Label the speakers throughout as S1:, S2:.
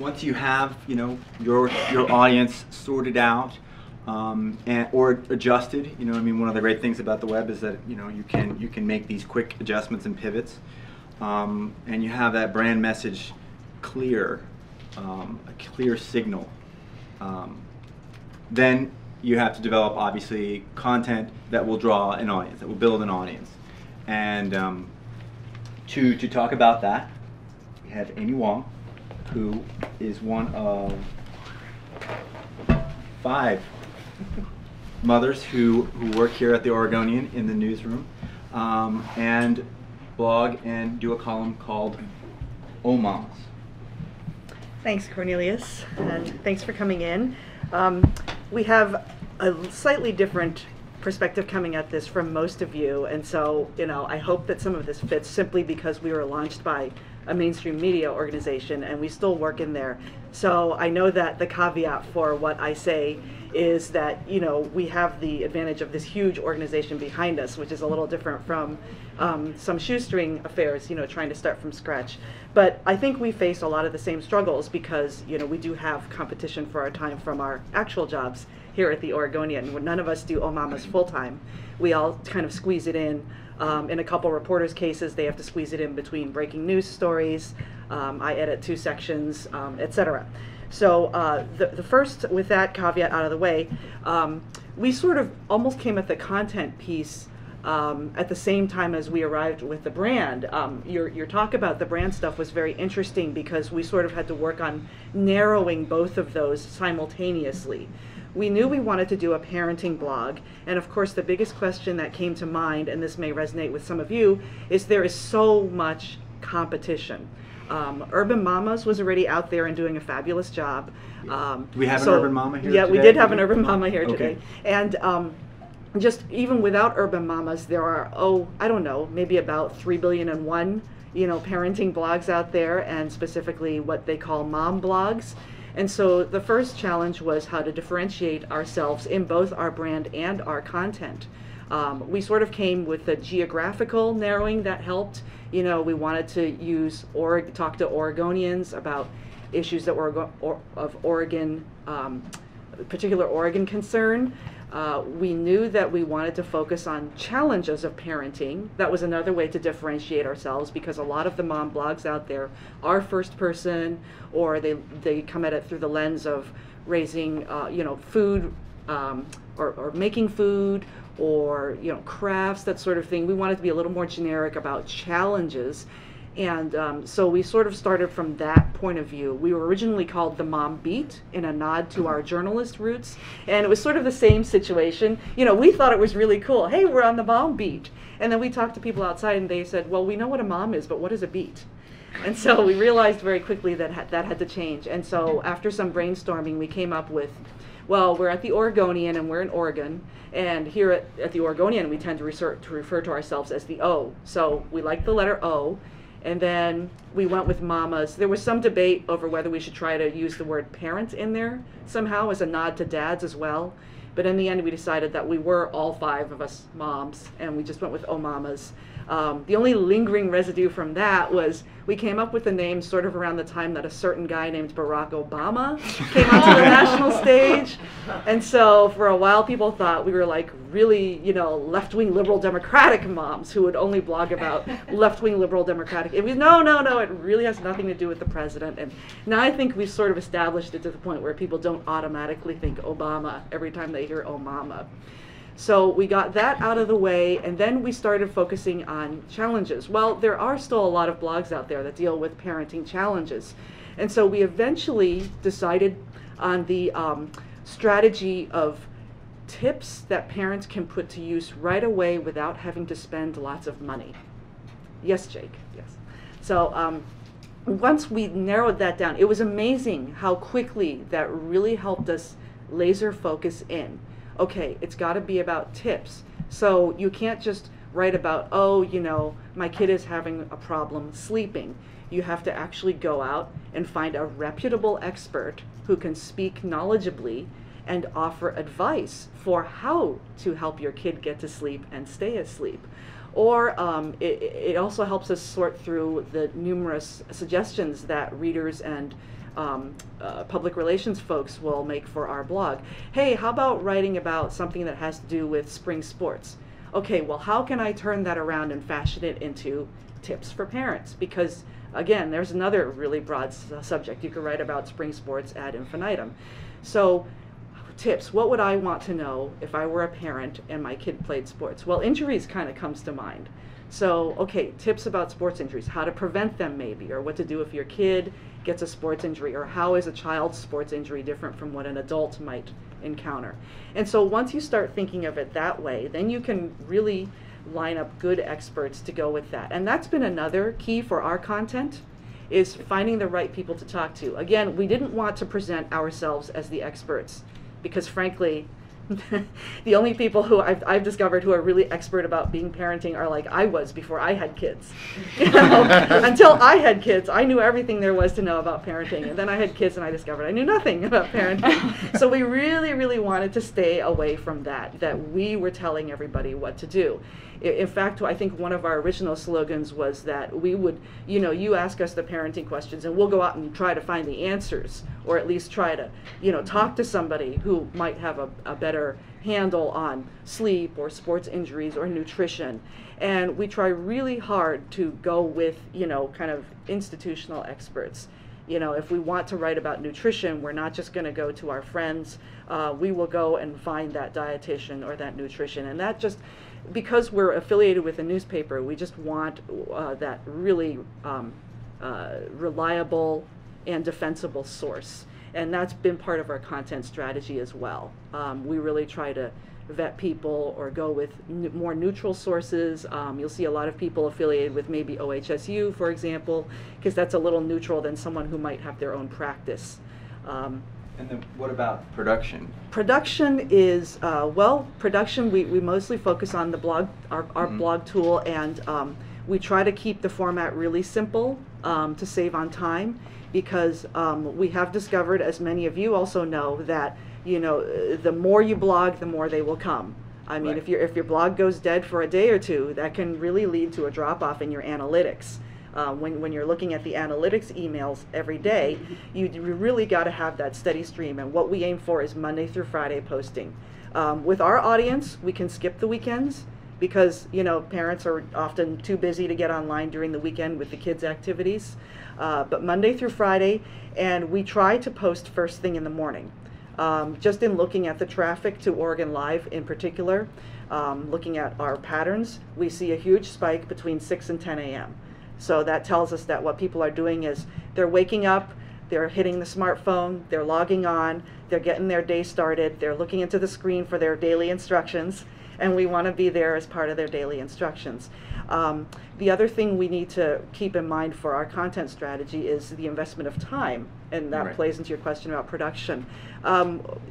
S1: once you have, you know, your audience sorted out or adjusted, you know, I mean, one of the great things about the web is that, you know, you can make these quick adjustments and pivots, and you have that brand message clear, a clear signal. Then you have to develop, obviously, content that will draw an audience, that will build an audience. And to talk about that, we have Amy Wang, who is one of 5 mothers who work here at the Oregonian in the newsroom, and blog and do a column called Omamas.
S2: Thanks, Cornelius, and thanks for coming in. We have a slightly different perspective coming at this from most of you, and so, you know, I hope that some of this fits simply because we were launched by a mainstream media organization and we still work in there. So I know that the caveat for what I say is that, you know, we have the advantage of this huge organization behind us, which is a little different from some shoestring affairs, you know, trying to start from scratch. But I think we face a lot of the same struggles because, you know, we do have competition for our time from our actual jobs here at the Oregonian. None of us do Omamas full-time. We all kind of squeeze it in. In a couple reporters' cases, they have to squeeze it in between breaking news stories. I edit 2 sections, etc. So the first, with that caveat out of the way, we sort of almost came at the content piece at the same time as we arrived with the brand. Your talk about the brand stuff was very interesting because we sort of had to work on narrowing both of those simultaneously. We knew we wanted to do a parenting blog, and of course the biggest question that came to mind, and this may resonate with some of you, is there is so much competition. Urban Mamas was already out there and doing a fabulous job.
S1: Do we have an Urban Mama here
S2: today?
S1: Yeah,
S2: we did have an Urban Mama here today.
S1: Okay.
S2: And just even without Urban Mamas, there are, I don't know, maybe about 3,000,000,001, you know, parenting blogs out there, and specifically what they call mom blogs. And so the first challenge was how to differentiate ourselves in both our brand and our content. We sort of came with a geographical narrowing that helped. You know, we wanted to talk to Oregonians about issues that were of Oregon, particular Oregon concern. We knew that we wanted to focus on challenges of parenting. That was another way to differentiate ourselves because a lot of the mom blogs out there are first person, or they come at it through the lens of raising, you know, food or making food, or, you know, crafts, that sort of thing. We wanted to be a little more generic about challenges. And so we sort of started from that point of view. We were originally called the Mom Beat in a nod to our journalist roots. And it was sort of the same situation. You know, we thought it was really cool. Hey, we're on the Mom Beat. And then we talked to people outside and they said, well, we know what a mom is, but what is a beat? And so we realized very quickly that that had to change. And so after some brainstorming, we came up with, well, we're at the Oregonian and we're in Oregon. And here at the Oregonian, we tend to refer to ourselves as the O. So we like the letter O. And then we went with mamas. There was some debate over whether we should try to use the word parent in there somehow as a nod to dads as well. But in the end, we decided that we were all 5 of us moms, and we just went with Omamas. The only lingering residue from that was we came up with the name sort of around the time that a certain guy named Barack Obama came onto the national stage. And so for a while, people thought we were like really, you know, left-wing liberal democratic moms who would only blog about left-wing liberal democratic. It was no, it really has nothing to do with the president. And now I think we've sort of established it to the point where people don't automatically think Obama every time they hear Omama. So we got that out of the way, and then we started focusing on challenges. Well, there are still a lot of blogs out there that deal with parenting challenges. And so we eventually decided on the strategy of tips that parents can put to use right away without having to spend lots of money. Yes, Jake, yes. So once we narrowed that down, it was amazing how quickly that really helped us laser focus in. Okay, it's got to be about tips. So you can't just write about, oh, you know, my kid is having a problem sleeping. You have to actually go out and find a reputable expert who can speak knowledgeably and offer advice for how to help your kid get to sleep and stay asleep. Or it also helps us sort through the numerous suggestions that readers and public relations folks will make for our blog. Hey, how about writing about something that has to do with spring sports? Okay, well, how can I turn that around and fashion it into tips for parents? Because again, there's another really broad subject. You could write about spring sports ad infinitum. So tips, what would I want to know if I were a parent and my kid played sports? Well, injuries kind of comes to mind. So, okay, tips about sports injuries, how to prevent them maybe, or what to do if your kid gets a sports injury, or how is a child's sports injury different from what an adult might encounter. And so once you start thinking of it that way, then you can really line up good experts to go with that. And that's been another key for our content, is finding the right people to talk to. Again, we didn't want to present ourselves as the experts, because frankly, the only people who I've discovered who are really expert about being parenting are like I was before I had kids. You know, until I had kids, I knew everything there was to know about parenting. And then I had kids and I discovered I knew nothing about parenting. So we really, really wanted to stay away from that we were telling everybody what to do. In fact, I think one of our original slogans was that we would, you know, you ask us the parenting questions and we'll go out and try to find the answers, or at least try to, you know, talk to somebody who might have a better handle on sleep or sports injuries or nutrition. And we try really hard to go with, you know, kind of institutional experts. You know, if we want to write about nutrition, we're not just going to go to our friends. We will go and find that dietitian or that nutrition. And that just, because we're affiliated with a newspaper, we just want that really reliable and defensible source. And that's been part of our content strategy as well. We really try to vet people or go with more neutral sources. You'll see a lot of people affiliated with maybe OHSU, for example, because that's a little neutral than someone who might have their own practice.
S1: And then what about production?
S2: Production is, production, we mostly focus on the blog, our blog tool, and we try to keep the format really simple to save on time, because we have discovered, as many of you also know, that, you know, the more you blog, the more they will come. I mean,
S1: right.
S2: if your blog goes dead for a day or two, that can really lead to a drop-off in your analytics. When you're looking at the analytics emails every day, you really got to have that steady stream. And what we aim for is Monday through Friday posting. With our audience, we can skip the weekends, because, you know, parents are often too busy to get online during the weekend with the kids' activities. But Monday through Friday, and we try to post first thing in the morning. Just in looking at the traffic to Oregon Live in particular, looking at our patterns, we see a huge spike between 6 and 10 a.m. So that tells us that what people are doing is they're waking up, they're hitting the smartphone, they're logging on, they're getting their day started, they're looking into the screen for their daily instructions, and we want to be there as part of their daily instructions. The other thing we need to keep in mind for our content strategy is the investment of time, and that
S1: right.
S2: plays into your question about production.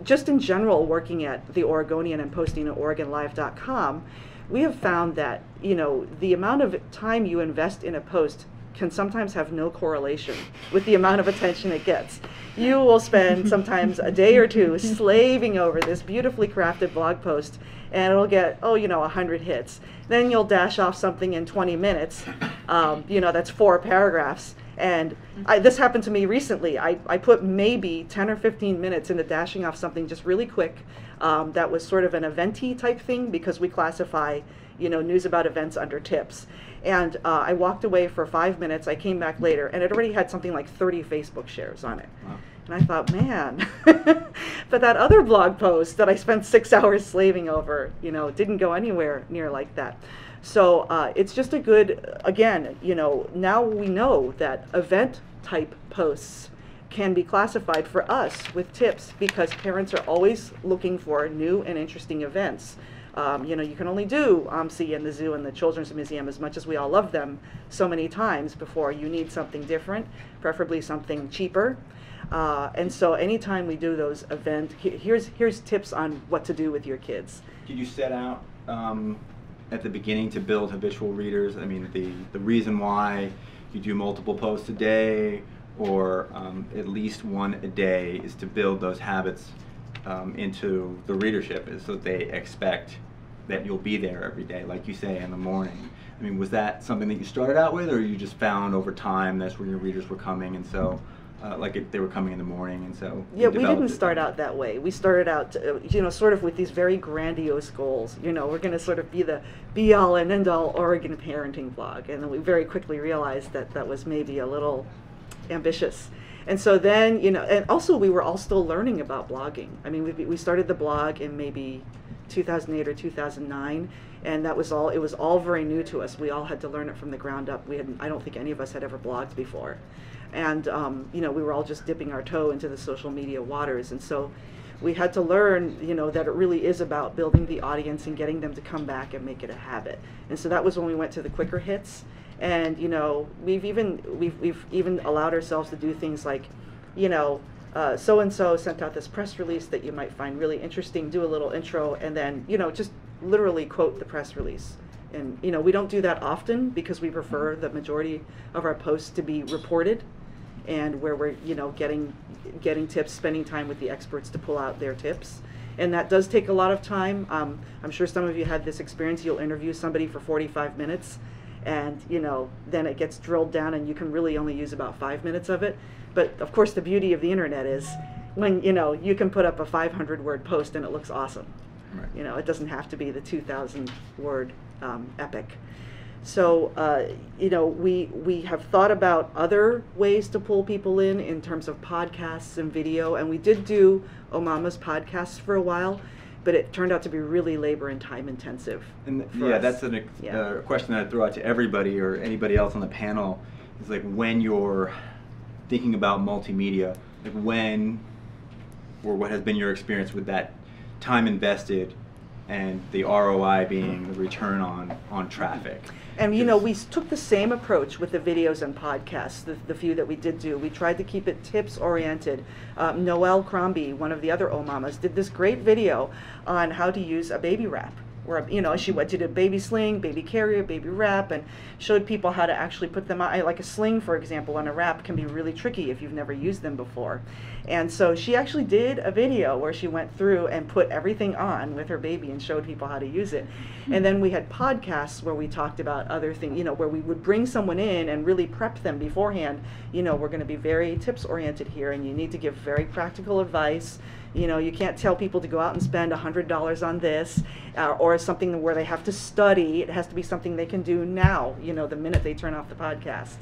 S2: Just in general, working at the Oregonian and posting at OregonLive.com, we have found that, you know, the amount of time you invest in a post can sometimes have no correlation with the amount of attention it gets. You will spend sometimes a day or two slaving over this beautifully crafted blog post, and it'll get, 100 hits. Then you'll dash off something in 20 minutes, that's 4 paragraphs. And this happened to me recently. I put maybe 10 or 15 minutes into dashing off something just really quick that was sort of an event-y type thing, because we classify, news about events under tips. And I walked away for 5 minutes. I came back later, and it already had something like 30 Facebook shares on it. Wow. And I thought, man, but that other blog post that I spent 6 hours slaving over, didn't go anywhere near like that. So it's just a good, again, now we know that event type posts can be classified for us with tips, because parents are always looking for new and interesting events. You can only do OMSI and the zoo and the Children's Museum, as much as we all love them, so many times before you need something different, preferably something cheaper. And so anytime we do those events, here's tips on what to do with your kids.
S1: Did you set out at the beginning to build habitual readers? I mean, the reason why you do multiple posts a day, or at least one a day, is to build those habits into the readership, is so that they expect that you'll be there every day, like you say, in the morning. I mean, was that something that you started out with, or you just found over time that's where your readers were coming, and so they were coming in the morning, and so
S2: yeah, we didn't start out that way. We started out, sort of with these very grandiose goals. We're going to sort of be the be-all and end-all Oregon parenting blog, and then we very quickly realized that that was maybe a little ambitious. And so then, and also we were all still learning about blogging. I mean, we started the blog in maybe 2008 or 2009, and it was all very new to us. We all had to learn it from the ground up. I don't think any of us had ever blogged before. And, we were all just dipping our toe into the social media waters. And so we had to learn, that it really is about building the audience and getting them to come back and make it a habit. And so that was when we went to the quicker hits. And, we've even allowed ourselves to do things like, so-and-so sent out this press release that you might find really interesting, do a little intro, and then, just literally quote the press release. And, we don't do that often because we prefer the majority of our posts to be reported, and where we're, getting tips, spending time with the experts to pull out their tips. And that does take a lot of time. I'm sure some of you had this experience. You'll interview somebody for 45 minutes, and, then it gets drilled down, and you can really only use about 5 minutes of it. But, of course, the beauty of the internet is when, you can put up a 500-word post and it looks awesome. Right. It doesn't have to be the 2,000-word epic. So, we have thought about other ways to pull people in terms of podcasts and video, and we did do Omamas podcasts for a while, but it turned out to be really labor and time intensive.
S1: And that's a question that I throw out to everybody or anybody else on the panel, is like, when you're thinking about multimedia, like when or what has been your experience with that time invested and the ROI being the return on traffic?
S2: And we took the same approach with the videos and podcasts, the few that we did do. We tried to keep it tips oriented. Noelle Crombie, one of the other Omamas, did this great video on how to use a baby wrap. Where, she did a baby sling, baby carrier, baby wrap, and showed people how to actually put them on. Like a sling, for example, on a wrap can be really tricky if you've never used them before. And so she actually did a video where she went through and put everything on with her baby and showed people how to use it. And then we had podcasts where we talked about other things, where we would bring someone in and really prep them beforehand. We're going to be very tips oriented here, and you need to give very practical advice. You can't tell people to go out and spend $100 on this or something where they have to study. It has to be something they can do now, the minute they turn off the podcast.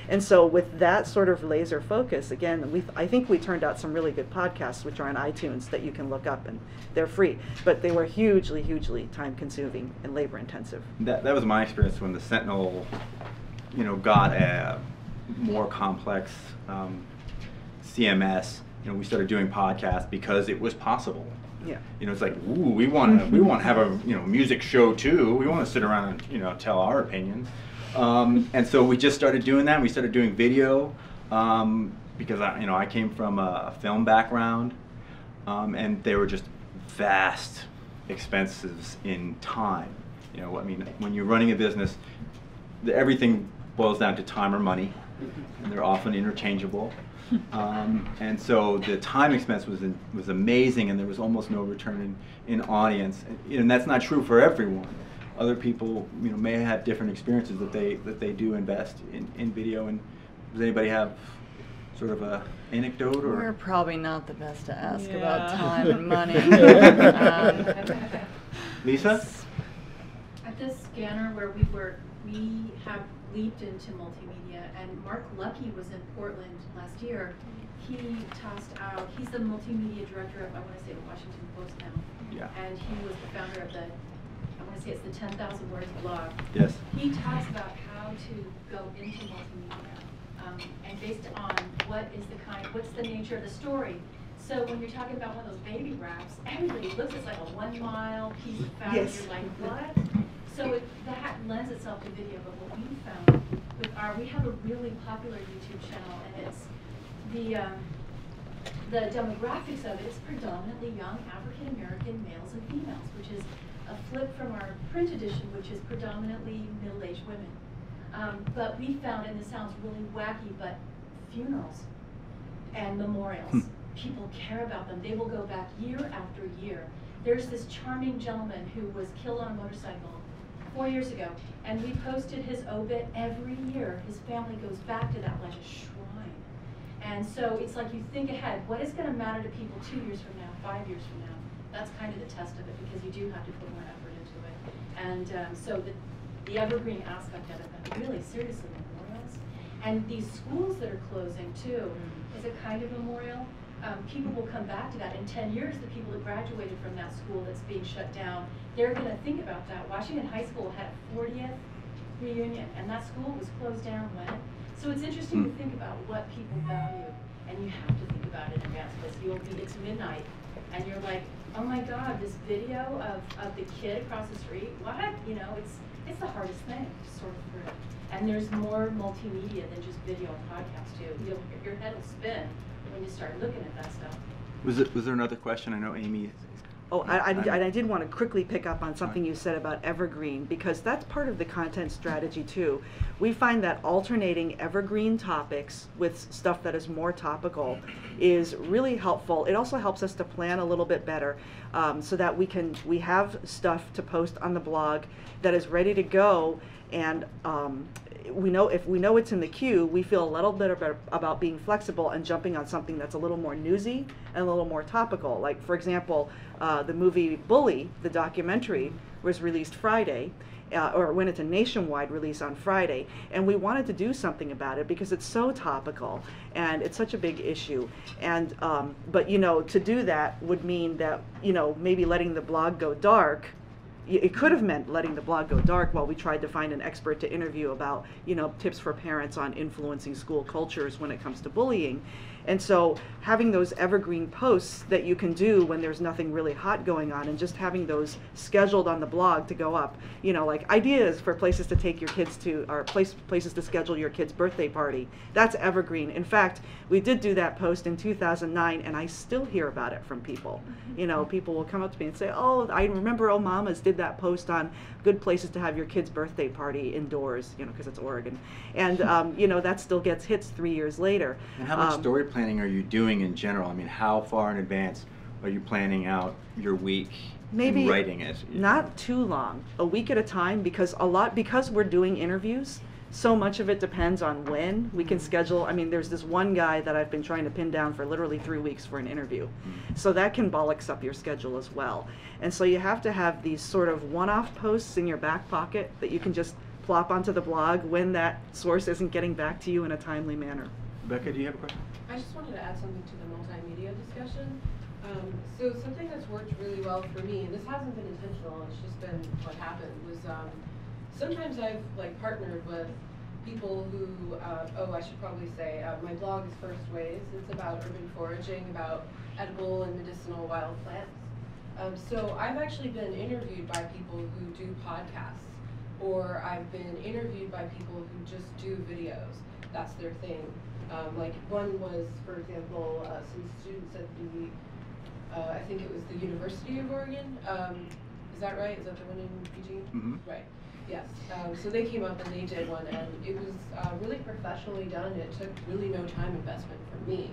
S2: And so with that sort of laser focus, again, I think we turned out some really good podcasts, which are on iTunes that you can look up, and they're free. But they were hugely, hugely time-consuming and labor-intensive.
S1: That was my experience when the Sentinel, got a more complex CMS. We started doing podcasts because it was possible.
S2: Yeah.
S1: It's like, ooh, we want to have a music show too. We want to sit around and tell our opinions. And so we just started doing that. We started doing video because I came from a film background, and they were just vast expenses in time. When you're running a business, everything boils down to time or money, and they're often interchangeable. And so the time expense was amazing, and there was almost no return in audience. And that's not true for everyone. Other people, may have different experiences that they do invest in video. And does anybody have sort of a anecdote? Or
S3: we're probably not the best to ask about time and money.
S1: Lisa?
S4: At this scanner where we work, we have leaped into multimedia, and Mark Lucky was in Portland last year. He tossed out, he's the multimedia director of, I want to say, the Washington Post now.
S1: Yeah.
S4: And he was the founder of I want to say it's the 10,000 Words blog.
S1: Yes.
S4: He talks about how to go into multimedia, and based on what's the nature of the story. So when you're talking about one of those baby wraps, everybody looks at like a 1 mile piece of fabric.
S2: Yes.
S4: You're like, what? So that lends itself to video, but what we found we have a really popular YouTube channel, and it's the demographics of it is predominantly young African American males and females, which is a flip from our print edition, which is predominantly middle-aged women. But we found, and this sounds really wacky, but funerals and memorials, people care about them. They will go back year after year. There's this charming gentleman who was killed on a motorcycle 4 years ago, and we posted his obit every year. His family goes back to that like a shrine. And so it's like you think ahead, what is going to matter to people 2 years from now, 5 years from now? That's kind of the test of it, because you do have to put more effort into it. And so the evergreen aspect of it, but really seriously memorials. And these schools that are closing too, is a kind of memorial. People will come back to that in 10 years. The people that graduated from that school that's being shut down, they're going to think about that. Washington High School had a 40th reunion, and that school was closed down when? So it's interesting to think about what people value, and you have to think about it in advance, because it's midnight, and you're like, oh my God, this video of the kid across the street, what? You know, it's the hardest thing to sort through. And there's more multimedia than just video and podcast too. Your head will spin when you start looking at that stuff.
S1: Was there another question? I know Amy.
S2: Oh, I did want to quickly pick up on something you said about evergreen, because that's part of the content strategy too. We find that alternating evergreen topics with stuff that is more topical is really helpful. It also helps us to plan a little bit better, so that we have stuff to post on the blog that is ready to go, and if we know it's in the queue, we feel a little bit about being flexible and jumping on something that's a little more newsy and a little more topical. Like, for example, the movie Bully, the documentary, was released Friday, or went into nationwide release on Friday, and we wanted to do something about it because it's so topical and it's such a big issue. And but to do that would mean that maybe letting the blog go dark. It could have meant letting the blog go dark while we tried to find an expert to interview about, tips for parents on influencing school cultures when it comes to bullying. And so having those evergreen posts that you can do when there's nothing really hot going on, and just having those scheduled on the blog to go up, like ideas for places to take your kids to, or places to schedule your kid's birthday party. That's evergreen. In fact, we did do that post in 2009, and I still hear about it from people. People will come up to me and say, oh, I remember Omamas did that post on good places to have your kid's birthday party indoors, because it's Oregon. And, that still gets hits 3 years later.
S1: And how much story planning are you doing in general? I mean, how far in advance are you planning out your week? Maybe and writing it?
S2: Not too long, a week at a time, because we're doing interviews, so much of it depends on when we can schedule. I mean, there's this one guy that I've been trying to pin down for literally 3 weeks for an interview. So that can bollocks up your schedule as well. And so you have to have these sort of one-off posts in your back pocket that you can just plop onto the blog when that source isn't getting back to you in a timely manner.
S1: Becca, do you have a question?
S5: I just wanted to add something to the multimedia discussion. So something that's worked really well for me, and this hasn't been intentional, it's just been what happened, was sometimes I've partnered with people who, I should probably say, my blog is First Ways. It's about urban foraging, about edible and medicinal wild plants. So I've actually been interviewed by people who do podcasts, or I've been interviewed by people who just do videos. That's their thing. One was, for example, some students at the, I think it was the University of Oregon. Is that right? Is that the one in PG?
S1: Mm-hmm.
S5: Right. Yes. So they came up and they did one, and it was really professionally done. It took really no time investment for me,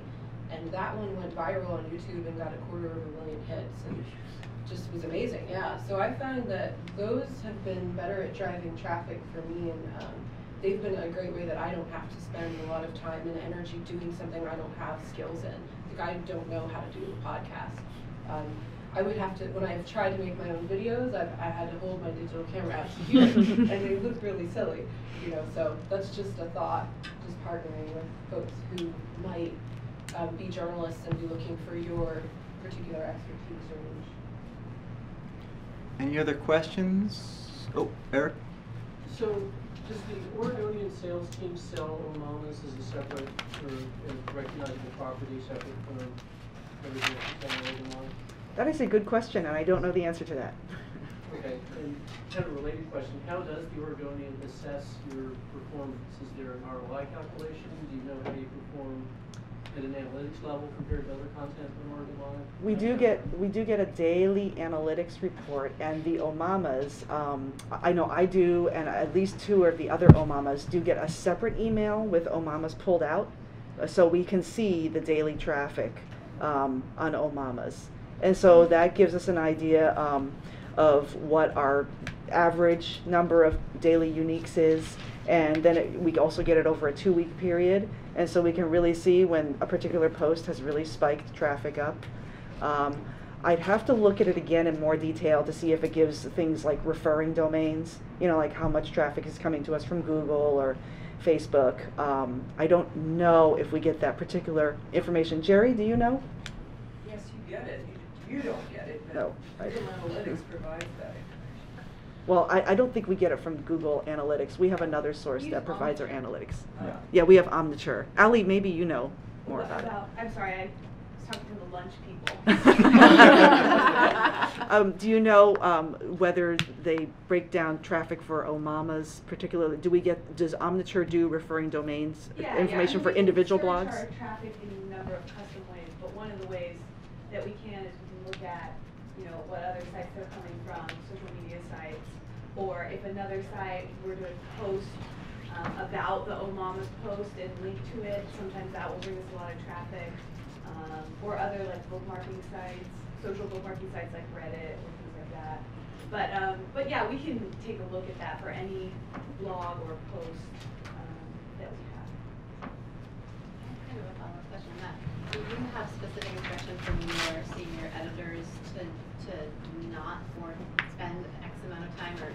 S5: and that one went viral on YouTube and got 250,000 hits, and just was amazing. Yeah. So I found that those have been better at driving traffic for me, and they've been a great way that I don't have to spend a lot of time and energy doing something I don't have skills in. Like, I don't know how to do a podcast. I would have to, when I've tried to make my own videos, I had to hold my digital camera out to do it, and they look really silly, so that's just a thought, just partnering with folks who might be journalists and be looking for your particular expertise or niche.
S1: Any other questions? Oh, Eric?
S6: So, does the Oregonian sales team sell Omamas as a separate, or recognizable property separate from everything that's on Oregon line?
S2: That is a good question, and I don't know the answer to that.
S6: Okay, and kind of a related question, how does the Oregonian assess your performance? Is there an ROI calculation? Do you know how you perform at an analytics level compared to other content on Oregon line?
S2: We do get a daily analytics report, and the Omamas, I know I do, and at least 2 of the other Omamas do get a separate email with Omamas pulled out, so we can see the daily traffic on Omamas. And so that gives us an idea of what our average number of daily uniques is, And then we also get it over a 2-week period, and so we can really see when a particular post has really spiked traffic up. I'd have to look at it again in more detail to see if it gives things like referring domains, you know, like how much traffic is coming to us from Google or Facebook. I don't know if we get that particular information. Jerry, do you know?
S7: Yes, you get it. You don't get it, but
S2: No.
S7: Google Analytics provides that.
S2: Well, I don't think we get it from Google Analytics. We have another source
S4: Use
S2: that provides our
S4: Omniture.
S2: analytics.
S1: Yeah.
S2: Yeah, we have Omniture. Ali, maybe you know more
S4: What
S2: about it.
S4: I'm sorry, I was talking to the lunch people.
S2: Do you know whether they break down traffic for Omamas particularly? Does Omniture do referring domains information for individual blogs?
S4: We can search our traffic in a number of custom ways, but one of the ways that we can is we can look at, you know, what other sites they're coming from, social media sites, or if another site were to post about the Omamas post and link to it, sometimes that will bring us a lot of traffic. Or other like bookmarking sites, social bookmarking sites like Reddit or things like that. But yeah, we can take a look at that for any blog or post that we have.
S8: Kind of a follow-up question on that. Do you have specific instructions from your senior editors to not spend X amount of time, or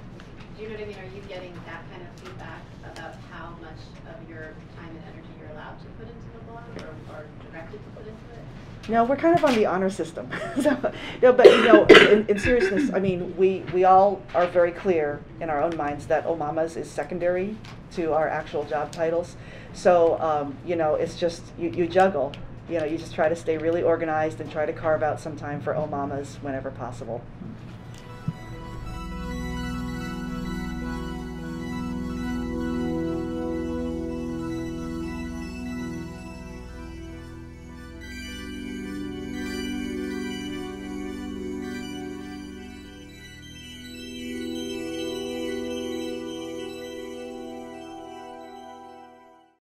S8: do you know what I mean? Are you getting that kind of feedback about how much of your time and energy you're allowed to put into the blog or directed to put into it?
S2: No, we're kind of on the honor system. So, no, but you know, in seriousness, I mean, we all are very clear in our own minds that Omamas is secondary to our actual job titles. So, you know, it's just, you juggle. You know, you just try to stay really organized and try to carve out some time for Omamas whenever possible.